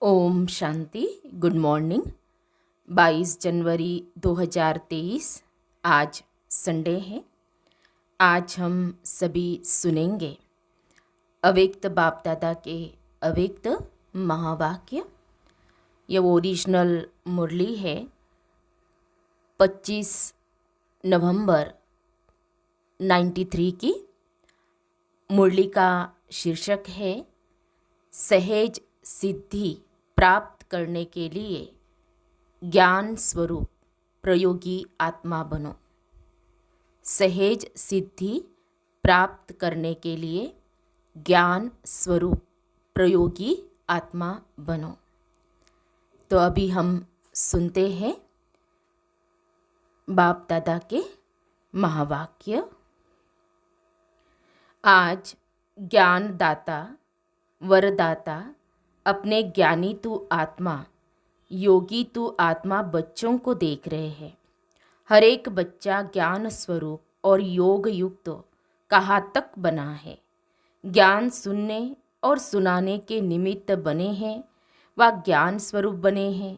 Om Shanti. Good morning. 22 जनवरी 2023 आज Sunday है। आज हम सभी सुनेंगे अव्यक्त बाप दादा के अव्यक्त महावाक्य। यह ओरिजिनल मुरली है। 25 नवंबर 93 की मुरली का शीर्षक है सहज सिद्धि प्राप्त करने के लिए ज्ञान स्वरूप प्रयोगी आत्मा बनो। सहज सिद्धि प्राप्त करने के लिए ज्ञान स्वरूप प्रयोगी आत्मा बनो। तो अभी हम सुनते हैं बाप दादा के महावाक्य। आज ज्ञानदाता वरदाता अपने ज्ञानी तू आत्मा योगी तू आत्मा बच्चों को देख रहे हैं। हर एक बच्चा ज्ञान स्वरूप और योग युक्त कहाँ तक बना है। ज्ञान सुनने और सुनाने के निमित्त बने हैं व ज्ञान स्वरूप बने हैं।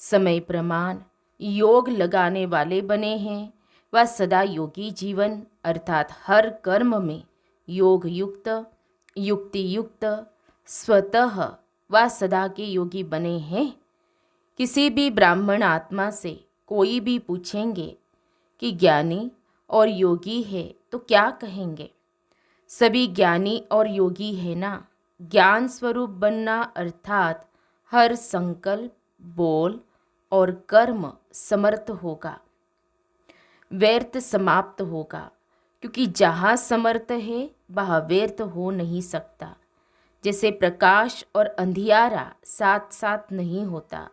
समय प्रमाण योग लगाने वाले बने हैं व सदा योगी जीवन अर्थात हर कर्म में योग युक्त युक्ति युक्त स्वतः व सदा के योगी बने हैं। किसी भी ब्राह्मण आत्मा से कोई भी पूछेंगे कि ज्ञानी और योगी है तो क्या कहेंगे? सभी ज्ञानी और योगी है ना। ज्ञान स्वरूप बनना अर्थात हर संकल्प बोल और कर्म समर्थ होगा, व्यर्थ समाप्त होगा, क्योंकि जहाँ समर्थ है वहाँ व्यर्थ हो नहीं सकता। जैसे प्रकाश और अंधियारा साथ साथ नहीं होता,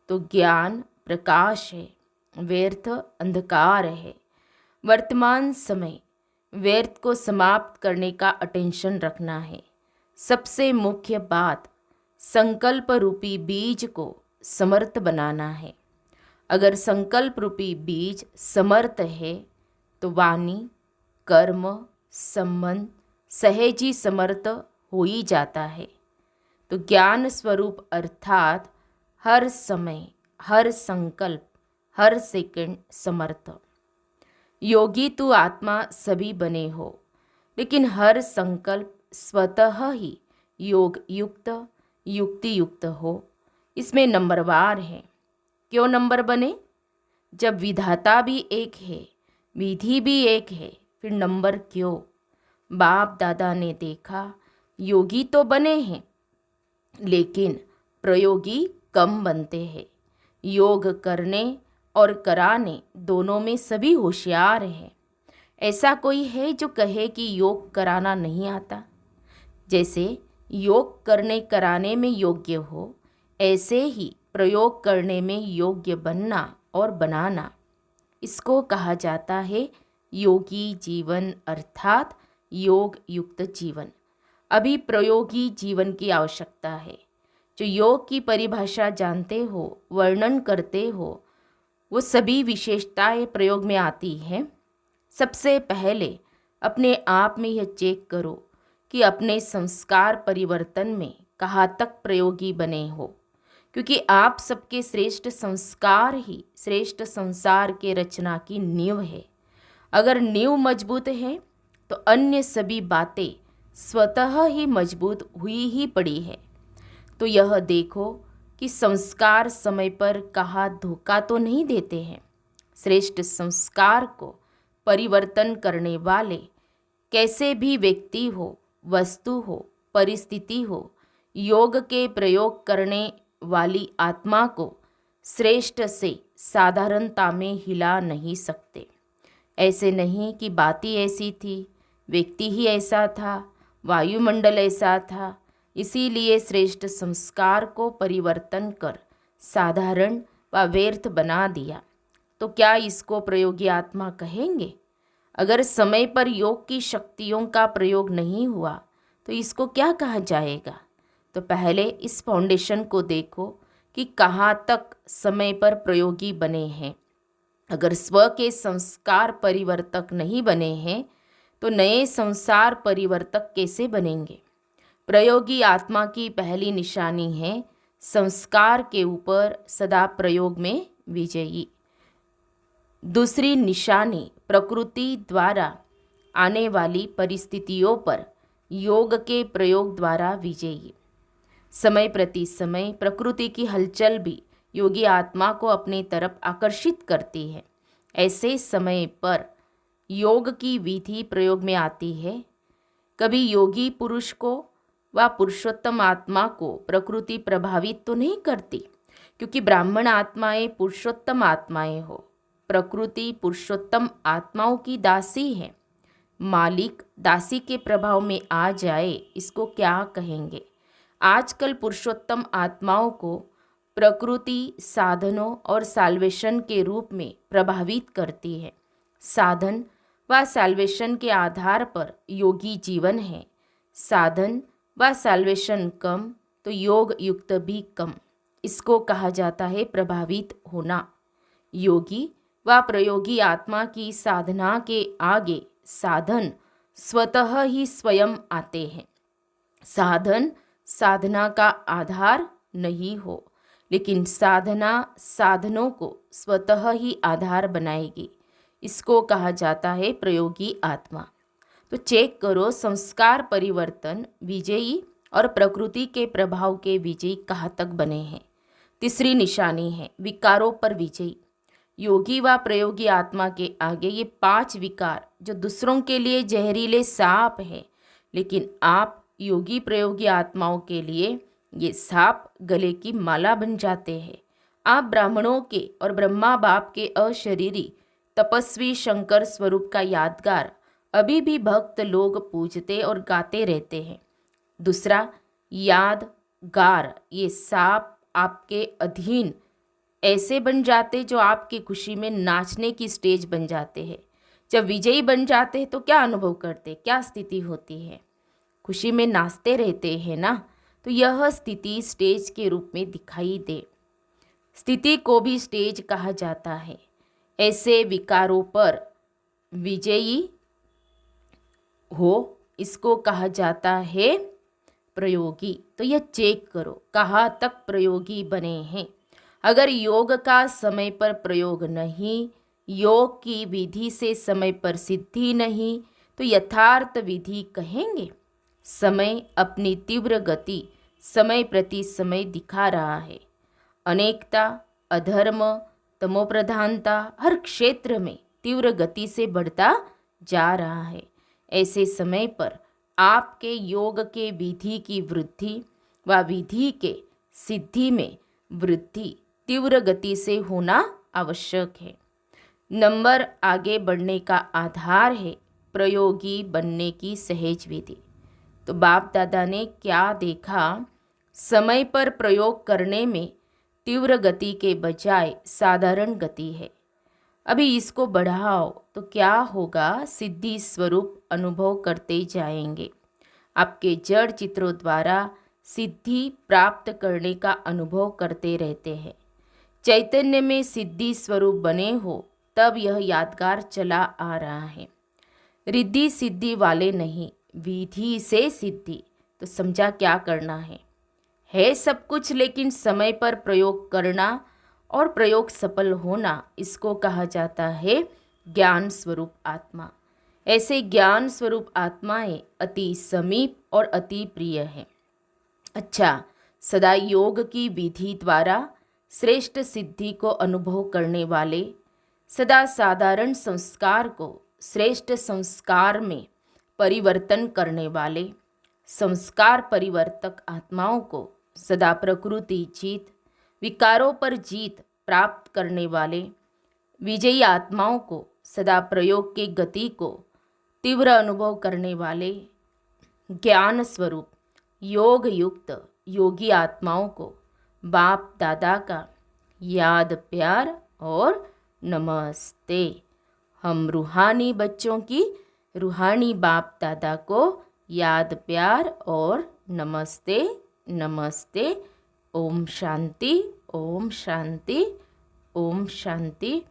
तो ज्ञान प्रकाश है, व्यर्थ अंधकार है। वर्तमान समय व्यर्थ को समाप्त करने का अटेंशन रखना है। सबसे मुख्य बात संकल्प रूपी बीज को समर्थ बनाना है। अगर संकल्प रूपी बीज समर्थ है तो वाणी कर्म संबंध सहज ही समर्थ हो ही जाता है। तो ज्ञान स्वरूप अर्थात हर समय हर संकल्प हर सेकंड समर्थ। योगी तो आत्मा सभी बने हो, लेकिन हर संकल्प स्वतः ही योग युक्त युक्ति युक्त हो। इसमें नंबरवार है। क्यों नंबर बने? जब विधाता भी एक है, विधि भी एक है, फिर नंबर क्यों? बाप दादा ने देखा योगी तो बने हैं, लेकिन प्रयोगी कम बनते हैं। योग करने और कराने दोनों में सभी होशियार हैं। ऐसा कोई है जो कहे कि योग कराना नहीं आता? जैसे योग करने कराने में योग्य हो, ऐसे ही प्रयोग करने में योग्य बनना और बनाना, इसको कहा जाता है योगी जीवन अर्थात योग युक्त जीवन। अभी प्रयोगी जीवन की आवश्यकता है। जो योग की परिभाषा जानते हो, वर्णन करते हो, वो सभी विशेषताएं प्रयोग में आती हैं। सबसे पहले अपने आप में यह चेक करो कि अपने संस्कार परिवर्तन में कहाँ तक प्रयोगी बने हो, क्योंकि आप सबके श्रेष्ठ संस्कार ही श्रेष्ठ संसार के रचना की नींव है। अगर नींव मजबूत है तो अन्य सभी बातें स्वतः ही मजबूत हुई ही पड़ी है। तो यह देखो कि संस्कार समय पर कहाँ धोखा तो नहीं देते हैं। श्रेष्ठ संस्कार को परिवर्तन करने वाले कैसे भी व्यक्ति हो, वस्तु हो, परिस्थिति हो, योग के प्रयोग करने वाली आत्मा को श्रेष्ठ से साधारणता में हिला नहीं सकते। ऐसे नहीं कि बात ही ऐसी थी, व्यक्ति ही ऐसा था, वायुमंडल ऐसा था, इसीलिए श्रेष्ठ संस्कार को परिवर्तन कर साधारण व व्यर्थ बना दिया। तो क्या इसको प्रयोगी आत्मा कहेंगे? अगर समय पर योग की शक्तियों का प्रयोग नहीं हुआ तो इसको क्या कहा जाएगा? तो पहले इस फाउंडेशन को देखो कि कहाँ तक समय पर प्रयोगी बने हैं। अगर स्व के संस्कार परिवर्तक नहीं बने हैं तो नए संसार परिवर्तक कैसे बनेंगे? प्रयोगी आत्मा की पहली निशानी है संस्कार के ऊपर सदा प्रयोग में विजयी। दूसरी निशानी प्रकृति द्वारा आने वाली परिस्थितियों पर योग के प्रयोग द्वारा विजयी। समय प्रति समय प्रकृति की हलचल भी योगी आत्मा को अपनी तरफ आकर्षित करती है। ऐसे समय पर योग की विधि प्रयोग में आती है। कभी योगी पुरुष को व पुरुषोत्तम आत्मा को प्रकृति प्रभावित तो नहीं करती, क्योंकि ब्राह्मण आत्माएं पुरुषोत्तम आत्माएं हो। प्रकृति पुरुषोत्तम आत्माओं की दासी है। मालिक दासी के प्रभाव में आ जाए, इसको क्या कहेंगे। आजकल पुरुषोत्तम आत्माओं को प्रकृति साधनों और साल्वेशन के रूप में प्रभावित करती है। साधन व साल्वेशन के आधार पर योगी जीवन है। साधन व साल्वेशन कम तो योग युक्त भी कम। इसको कहा जाता है प्रभावित होना। योगी व प्रयोगी आत्मा की साधना के आगे साधन स्वतः ही स्वयं आते हैं। साधन साधना का आधार नहीं हो, लेकिन साधना साधनों को स्वतः ही आधार बनाएगी। इसको कहा जाता है प्रयोगी आत्मा। तो चेक करो, संस्कार परिवर्तन विजयी और प्रकृति के प्रभाव के विजयी कहाँ तक बने हैं। तीसरी निशानी है विकारों पर विजयी। योगी व प्रयोगी आत्मा के आगे ये 5 विकार जो दूसरों के लिए जहरीले सांप है, लेकिन आप योगी प्रयोगी आत्माओं के लिए ये सांप गले की माला बन जाते हैं। आप ब्राह्मणों के और ब्रह्मा बाप के अशरीरी तपस्वी शंकर स्वरूप का यादगार अभी भी भक्त लोग पूजते और गाते रहते हैं। दूसरा, यादगार ये सांप आपके अधीन ऐसे बन जाते जो आपकी खुशी में नाचने की स्टेज बन जाते हैं। जब विजयी बन जाते हैं तो क्या अनुभव करते, क्या स्थिति होती है। खुशी में नाचते रहते हैं ना, तो यह स्थिति स्टेज के रूप में दिखाई दे। स्थिति को भी स्टेज कहा जाता है। ऐसे विकारों पर विजयी हो, इसको कहा जाता है प्रयोगी। तो यह चेक करो कहाँ तक प्रयोगी बने हैं। अगर योग का समय पर प्रयोग नहीं, योग की विधि से समय पर सिद्धि नहीं, तो यथार्थ विधि कहेंगे। समय अपनी तीव्र गति समय प्रति समय दिखा रहा है। अनेकता, अधर्म, तमोप्रधानता हर क्षेत्र में तीव्र गति से बढ़ता जा रहा है। ऐसे समय पर आपके योग के विधि की वृद्धि व विधि के सिद्धि में वृद्धि तीव्र गति से होना आवश्यक है। नंबर आगे बढ़ने का आधार है प्रयोगी बनने की सहज विधि। तो बाप दादा ने क्या देखा, समय पर प्रयोग करने में तीव्र गति के बजाय साधारण गति है। अभी इसको बढ़ाओ तो क्या होगा, सिद्धि स्वरूप अनुभव करते जाएंगे। आपके जड़ चित्रों द्वारा सिद्धि प्राप्त करने का अनुभव करते रहते हैं। चैतन्य में सिद्धि स्वरूप बने हो तब यह यादगार चला आ रहा है। रिद्धि सिद्धि वाले नहीं, विधि से सिद्धि। तो समझा क्या करना है सब कुछ, लेकिन समय पर प्रयोग करना और प्रयोग सफल होना, इसको कहा जाता है ज्ञान स्वरूप आत्मा। ऐसे ज्ञान स्वरूप आत्माएं अति समीप और अति प्रिय हैं। अच्छा, सदा योग की विधि द्वारा श्रेष्ठ सिद्धि को अनुभव करने वाले, सदा साधारण संस्कार को श्रेष्ठ संस्कार में परिवर्तन करने वाले, संस्कार परिवर्तक आत्माओं को सदा प्रकृति जीत, विकारों पर जीत प्राप्त करने वाले, विजयी आत्माओं को सदा प्रयोग की गति को तीव्र अनुभव करने वाले, ज्ञान स्वरूप योग युक्त योगी आत्माओं को बाप दादा का याद प्यार और नमस्ते। हम रूहानी बच्चों की रूहानी बाप दादा को याद प्यार और नमस्ते नमस्ते। ओम शांति, ओम शांति, ओम शांति।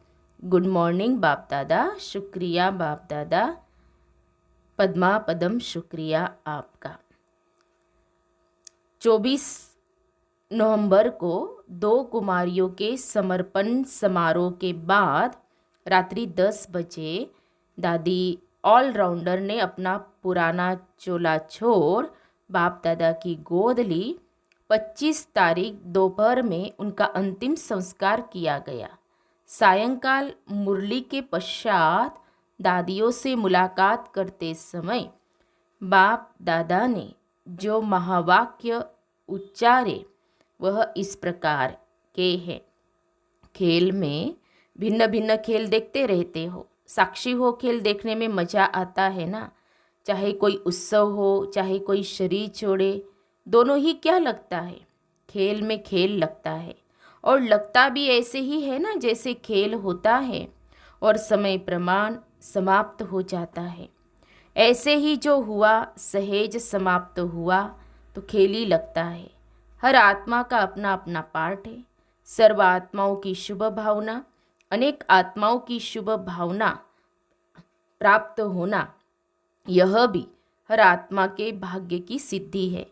गुड मॉर्निंग बाप दादा, शुक्रिया बाप दादा, पद्मा पदम शुक्रिया आपका। 24 नवंबर को 2 कुमारियों के समर्पण समारोह के बाद रात्रि 10 बजे दादी ऑलराउंडर ने अपना पुराना चोला छोड़ बाप दादा की गोद ली। 25 तारीख दोपहर में उनका अंतिम संस्कार किया गया। सायंकाल मुरली के पश्चात दादियों से मुलाकात करते समय बाप दादा ने जो महावाक्य उच्चारे वह इस प्रकार के हैं। खेल में भिन्न भिन्न खेल देखते रहते हो, साक्षी हो, खेल देखने में मज़ा आता है ना। चाहे कोई उत्सव हो, चाहे कोई शरीर छोड़े, दोनों ही क्या लगता है, खेल में खेल लगता है। और लगता भी ऐसे ही है ना जैसे खेल होता है और समय प्रमाण समाप्त हो जाता है। ऐसे ही जो हुआ सहेज समाप्त हुआ तो खेल ही लगता है। हर आत्मा का अपना अपना पार्ट है। सर्व आत्माओं की शुभ भावना, अनेक आत्माओं की शुभ भावना प्राप्त होना, यह भी हर आत्मा के भाग्य की सिद्धि है।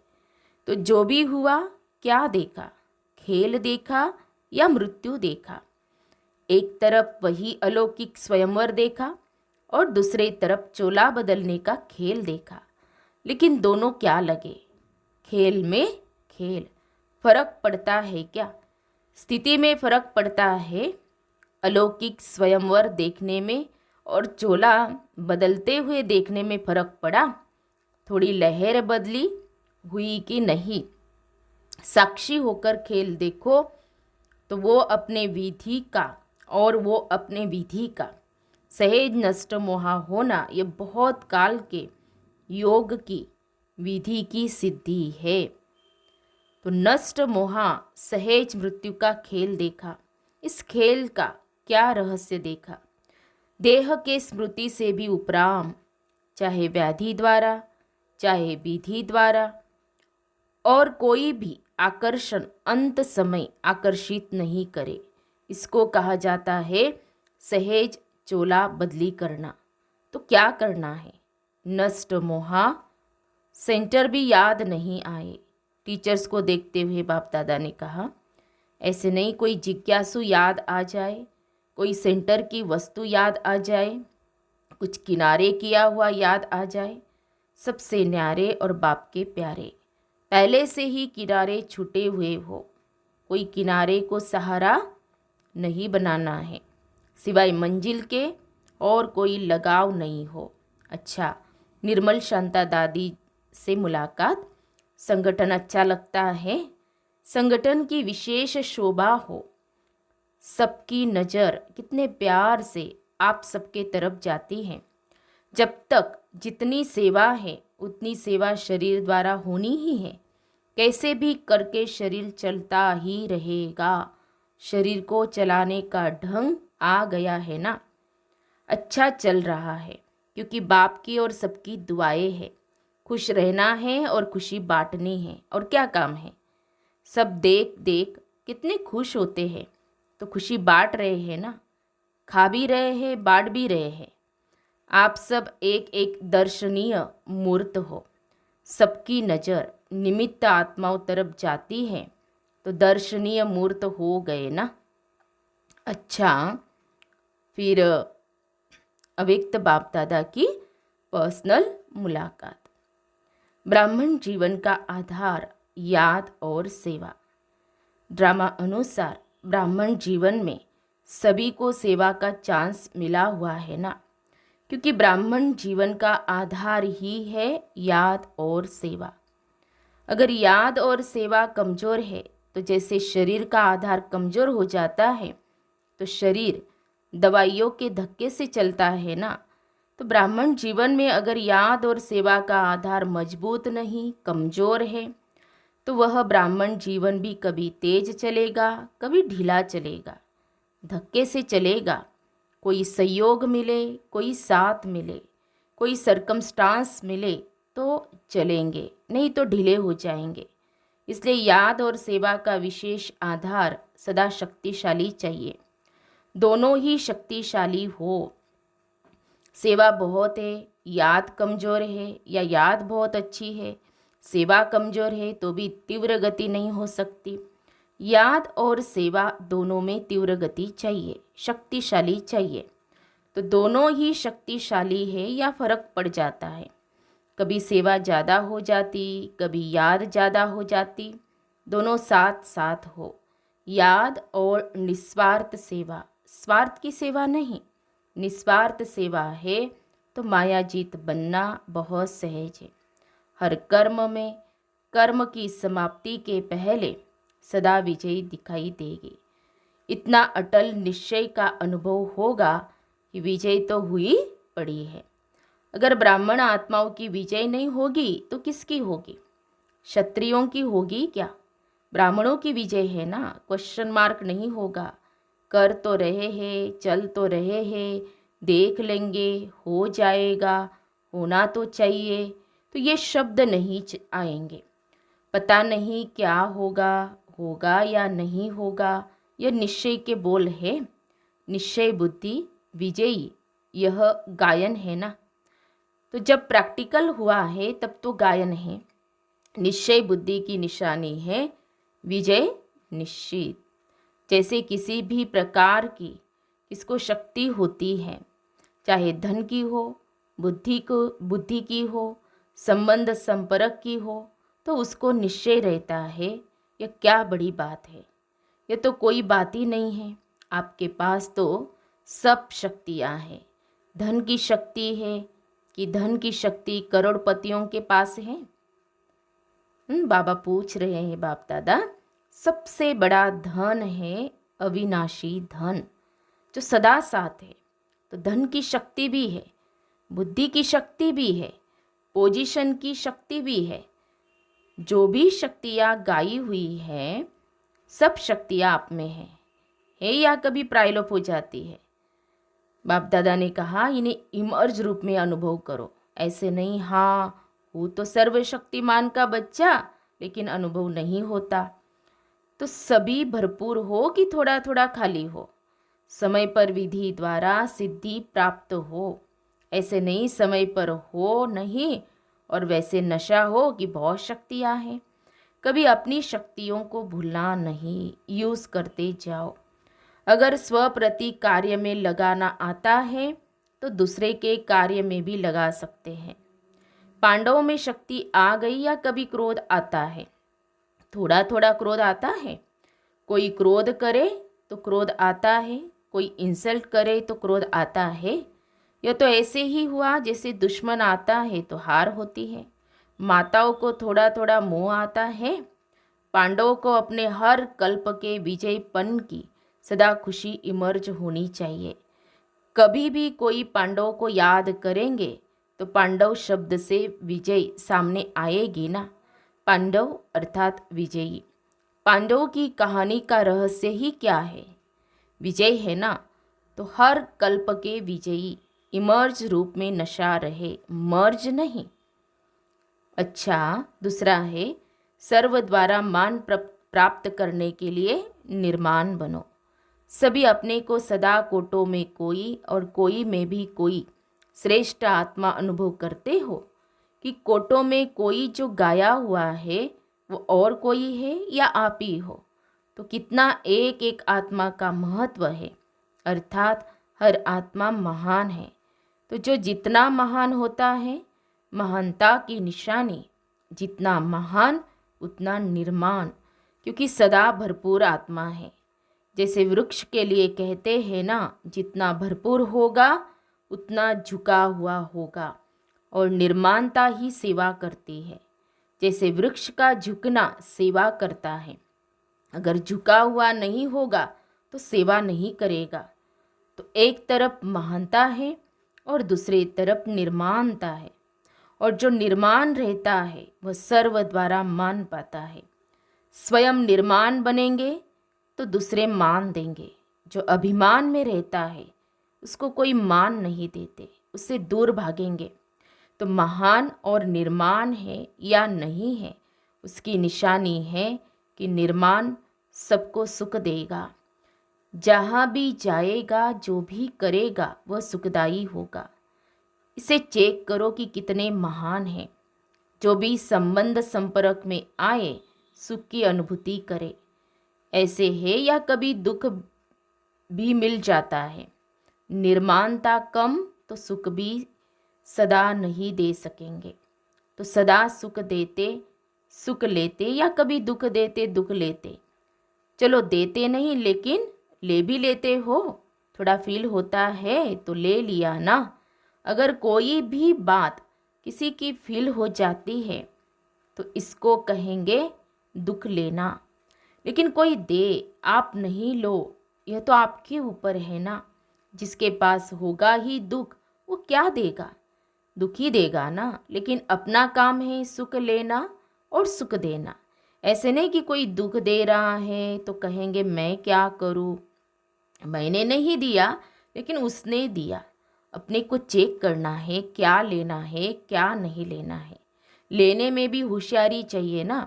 तो जो भी हुआ, क्या देखा, खेल देखा या मृत्यु देखा। एक तरफ वही अलौकिक स्वयंवर देखा और दूसरे तरफ चोला बदलने का खेल देखा। लेकिन दोनों क्या लगे, खेल में खेल। फर्क पड़ता है क्या, स्थिति में फर्क पड़ता है। अलौकिक स्वयंवर देखने में और चोला बदलते हुए देखने में फर्क पड़ा। थोड़ी लहर बदली हुई कि नहीं। साक्षी होकर खेल देखो तो वो अपने विधि का और वो अपने विधि का सहेज नष्ट मोहा होना, ये बहुत काल के योग की विधि की सिद्धि है। तो नष्ट मोहा सहेज मृत्यु का खेल देखा। इस खेल का क्या रहस्य देखा। देह के स्मृति से भी उपराम, चाहे व्याधि द्वारा चाहे विधि द्वारा, और कोई भी आकर्षण अंत समय आकर्षित नहीं करे। इसको कहा जाता है सहेज चोला बदली करना। तो क्या करना है, नष्ट मोहा सेंटर भी याद नहीं आए। टीचर्स को देखते हुए बाप दादा ने कहा, ऐसे नहीं कोई जिज्ञासु याद आ जाए, कोई सेंटर की वस्तु याद आ जाए, कुछ किनारे किया हुआ याद आ जाए। सबसे न्यारे और बाप के प्यारे, पहले से ही किनारे छूटे हुए हो। कोई किनारे को सहारा नहीं बनाना है, सिवाय मंजिल के और कोई लगाव नहीं हो। अच्छा, निर्मल शांता दादी से मुलाकात। संगठन अच्छा लगता है, संगठन की विशेष शोभा हो। सबकी नज़र कितने प्यार से आप सबके तरफ जाती है। जब तक जितनी सेवा है उतनी सेवा शरीर द्वारा होनी ही है। कैसे भी करके शरीर चलता ही रहेगा। शरीर को चलाने का ढंग आ गया है ना। अच्छा चल रहा है क्योंकि बाप की और सबकी दुआएं है। खुश रहना है और खुशी बांटनी है। और क्या काम है, सब देख देख कितने खुश होते हैं। तो खुशी बांट रहे हैं ना, खा भी रहे हैं, बांट भी रहे हैं। आप सब एक एक दर्शनीय मूर्त हो। सबकी नज़र निमित्त आत्माओं तरफ जाती है तो दर्शनीय मूर्त हो गए ना। अच्छा, फिर अव्यक्त बाप दादा की पर्सनल मुलाकात। ब्राह्मण जीवन का आधार याद और सेवा। ड्रामा अनुसार ब्राह्मण जीवन में सभी को सेवा का चांस मिला हुआ है ना, क्योंकि ब्राह्मण जीवन का आधार ही है याद और सेवा। अगर याद और सेवा कमज़ोर है तो जैसे शरीर का आधार कमज़ोर हो जाता है तो शरीर दवाइयों के धक्के से चलता है ना। तो ब्राह्मण जीवन में अगर याद और सेवा का आधार मजबूत नहीं, कमज़ोर है, तो वह ब्राह्मण जीवन भी कभी तेज चलेगा, कभी ढीला चलेगा, धक्के से चलेगा। कोई सहयोग मिले, कोई साथ मिले, कोई सरकमस्टांस मिले तो चलेंगे, नहीं तो ढीले हो जाएंगे। इसलिए याद और सेवा का विशेष आधार सदा शक्तिशाली चाहिए। दोनों ही शक्तिशाली हो। सेवा बहुत है, याद कमज़ोर है, या याद बहुत अच्छी है, सेवा कमज़ोर है तो भी तीव्र गति नहीं हो सकती। याद और सेवा दोनों में तीव्र गति चाहिए, शक्तिशाली चाहिए। तो दोनों ही शक्तिशाली है या फ़र्क पड़ जाता है। कभी सेवा ज़्यादा हो जाती, कभी याद ज़्यादा हो जाती, दोनों साथ साथ हो। याद और निस्वार्थ सेवा, स्वार्थ की सेवा नहीं, निस्वार्थ सेवा है तो मायाजीत बनना बहुत सहज है। हर कर्म में कर्म की समाप्ति के पहले सदा विजयी दिखाई देगी। इतना अटल निश्चय का अनुभव होगा कि विजय तो हुई पड़ी है। अगर ब्राह्मण आत्माओं की विजय नहीं होगी तो किसकी होगी? क्षत्रियों की होगी क्या? ब्राह्मणों की विजय है ना, क्वेश्चन मार्क नहीं होगा। कर तो रहे हैं, चल तो रहे हैं, देख लेंगे, हो जाएगा, होना तो चाहिए, तो ये शब्द नहीं आएंगे। पता नहीं क्या होगा, होगा या नहीं होगा, यह निश्चय के बोल है। निश्चय बुद्धि विजयी, यह गायन है ना। तो जब प्रैक्टिकल हुआ है तब तो गायन है। निश्चय बुद्धि की निशानी है विजय निश्चित। जैसे किसी भी प्रकार की किसको शक्ति होती है, चाहे धन की हो, बुद्धि की हो, संबंध संपर्क की हो, तो उसको निश्चय रहता है। यह क्या बड़ी बात है, यह तो कोई बात ही नहीं है। आपके पास तो सब शक्तियाँ हैं। धन की शक्ति है कि धन की शक्ति करोड़पतियों के पास है? बाबा पूछ रहे हैं बाप दादा, सबसे बड़ा धन है अविनाशी धन जो सदा साथ है। तो धन की शक्ति भी है, बुद्धि की शक्ति भी है, पोजीशन की शक्ति भी है। जो भी शक्तियाँ गाई हुई है, सब शक्तियाँ आप में है या कभी प्रायलोप हो जाती है? बाप दादा ने कहा इन्हें इमर्ज रूप में अनुभव करो। ऐसे नहीं, हाँ वो तो सर्वशक्तिमान का बच्चा, लेकिन अनुभव नहीं होता। तो सभी भरपूर हो कि थोड़ा थोड़ा खाली हो, समय पर विधि द्वारा सिद्धि प्राप्त हो। ऐसे नहीं समय पर हो नहीं और वैसे नशा हो कि बहुत शक्तियाँ हैं। कभी अपनी शक्तियों को भूलना नहीं, यूज़ करते जाओ। अगर स्वप्रति कार्य में लगाना आता है तो दूसरे के कार्य में भी लगा सकते हैं। पांडवों में शक्ति आ गई या कभी क्रोध आता है? थोड़ा थोड़ा क्रोध आता है। कोई क्रोध करे तो क्रोध आता है, कोई इंसल्ट करे तो क्रोध आता है। यह तो ऐसे ही हुआ जैसे दुश्मन आता है तो हार होती है। माताओं को थोड़ा थोड़ा मोह आता है। पांडवों को अपने हर कल्प के विजयपन की सदा खुशी इमर्ज होनी चाहिए। कभी भी कोई पांडवों को याद करेंगे तो पांडव शब्द से विजय सामने आएगी ना। पांडव अर्थात विजयी। पांडवों की कहानी का रहस्य ही क्या है? विजय है ना। तो हर कल्प के विजयी इमर्ज रूप में नशा रहे, मर्ज नहीं। अच्छा, दूसरा है सर्व द्वारा मान प्राप्त करने के लिए निर्माण बनो। सभी अपने को सदा कोटों में कोई और कोई में भी कोई श्रेष्ठ आत्मा अनुभव करते हो कि कोटों में कोई जो गाया हुआ है वो और कोई है या आप ही हो? तो कितना एक एक आत्मा का महत्व है, अर्थात हर आत्मा महान है। तो जो जितना महान होता है, महानता की निशानी, जितना महान उतना निर्माण, क्योंकि सदा भरपूर आत्मा है। जैसे वृक्ष के लिए कहते हैं ना, जितना भरपूर होगा उतना झुका हुआ होगा, और निर्माणता ही सेवा करती है। जैसे वृक्ष का झुकना सेवा करता है, अगर झुका हुआ नहीं होगा तो सेवा नहीं करेगा। तो एक तरफ महानता है और दूसरी तरफ निर्माणता है, और जो निर्माण रहता है वह सर्व द्वारा मान पाता है। स्वयं निर्माण बनेंगे तो दूसरे मान देंगे। जो अभिमान में रहता है उसको कोई मान नहीं देते, उससे दूर भागेंगे। तो महान और निर्माण है या नहीं है, उसकी निशानी है कि निर्माण सबको सुख देगा। जहाँ भी जाएगा, जो भी करेगा वह सुखदायी होगा। इसे चेक करो कि कितने महान हैं। जो भी संबंध संपर्क में आए सुख की अनुभूति करे। ऐसे है या कभी दुख भी मिल जाता है। निर्माणता कम तो सुख भी सदा नहीं दे सकेंगे। तो सदा सुख देते सुख लेते या कभी दुख देते दुख लेते। चलो देते नहीं लेकिन ले भी लेते हो, थोड़ा फील होता है तो ले लिया ना। अगर कोई भी बात किसी की फील हो जाती है तो इसको कहेंगे दुख लेना। लेकिन कोई दे आप नहीं लो, यह तो आपके ऊपर है ना। जिसके पास होगा ही दुख वो क्या देगा, दुख ही देगा ना। लेकिन अपना काम है सुख लेना और सुख देना। ऐसे नहीं कि कोई दुख दे रहा है तो कहेंगे मैं क्या करूं, मैंने नहीं दिया लेकिन उसने दिया। अपने को चेक करना है क्या लेना है क्या नहीं लेना है। लेने में भी होशियारी चाहिए ना।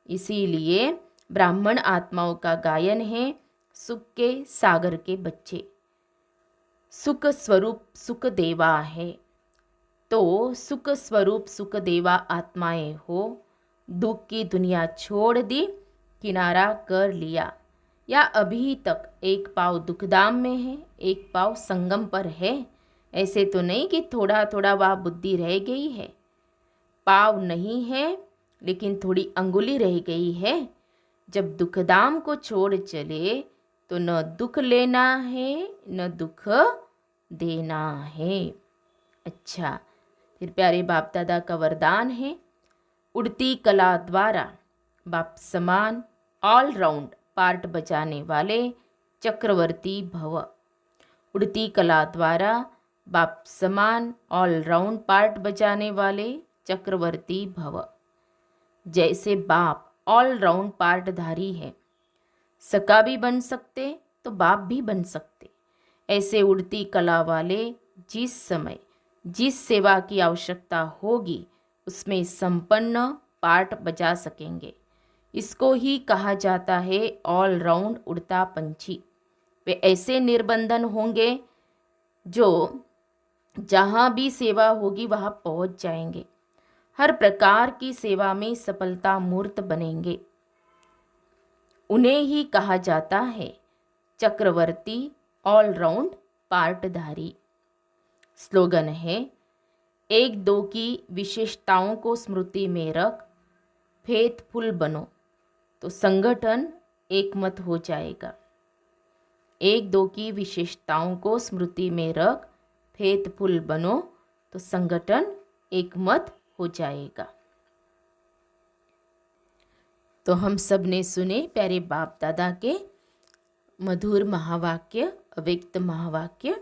इसीलिए ब्राह्मण आत्माओं का गायन है सुख के सागर के बच्चे। सुख स्वरूप सुख देवा है। तो सुख स्वरूप सुख देवा आत्माएं हो। दुख की दुनिया छोड़ दी, किनारा कर लिया, या अभी तक एक पाँव दुखधाम में है एक पाँव संगम पर है। ऐसे तो नहीं कि थोड़ा थोड़ा वह बुद्धि रह गई है। पाँव नहीं है लेकिन थोड़ी अंगुली रह गई है। जब दुखधाम को छोड़ चले तो न दुख लेना है न दुख देना है। अच्छा, फिर प्यारे बाप दादा का वरदान है उड़ती कला द्वारा बाप समान ऑलराउंड पार्ट बजाने वाले चक्रवर्ती भव। उड़ती कला द्वारा बाप समान ऑलराउंड पार्ट बजाने वाले चक्रवर्ती भव। जैसे बाप ऑलराउंड पार्टधारी है, सका भी बन सकते तो बाप भी बन सकते। ऐसे उड़ती कला वाले जिस समय जिस सेवा की आवश्यकता होगी उसमें संपन्न पार्ट बजा सकेंगे। इसको ही कहा जाता है ऑलराउंड उड़ता पंछी। वे ऐसे निर्बंधन होंगे जो जहाँ भी सेवा होगी वहाँ पहुँच जाएंगे। हर प्रकार की सेवा में सफलता मूर्त बनेंगे। उन्हें ही कहा जाता है चक्रवर्ती ऑलराउंड पार्टधारी। स्लोगन है एक दो की विशेषताओं को स्मृति में रख, फेथफुल बनो तो संगठन एक मत हो जाएगा। एक दो की विशेषताओं को स्मृति में रख, फेथफुल बनो तो संगठन एक मत हो जाएगा। तो हम सब ने सुने प्यारे बाप दादा के मधुर महावाक्य, अव्यक्त महावाक्य।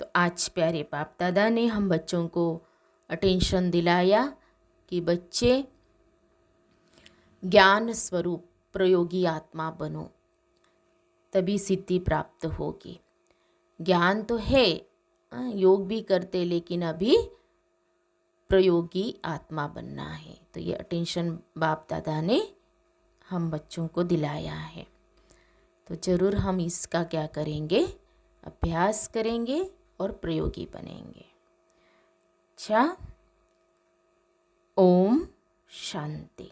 तो आज प्यारे बाप दादा ने हम बच्चों को अटेंशन दिलाया कि बच्चे ज्ञान स्वरूप प्रयोगी आत्मा बनो, तभी सिद्धि प्राप्त होगी। ज्ञान तो है, योग भी करते, लेकिन अभी प्रयोगी आत्मा बनना है। तो ये अटेंशन बाप दादा ने हम बच्चों को दिलाया है। तो ज़रूर हम इसका क्या करेंगे, अभ्यास करेंगे और प्रयोगी बनेंगे। अच्छा, ओम शांति।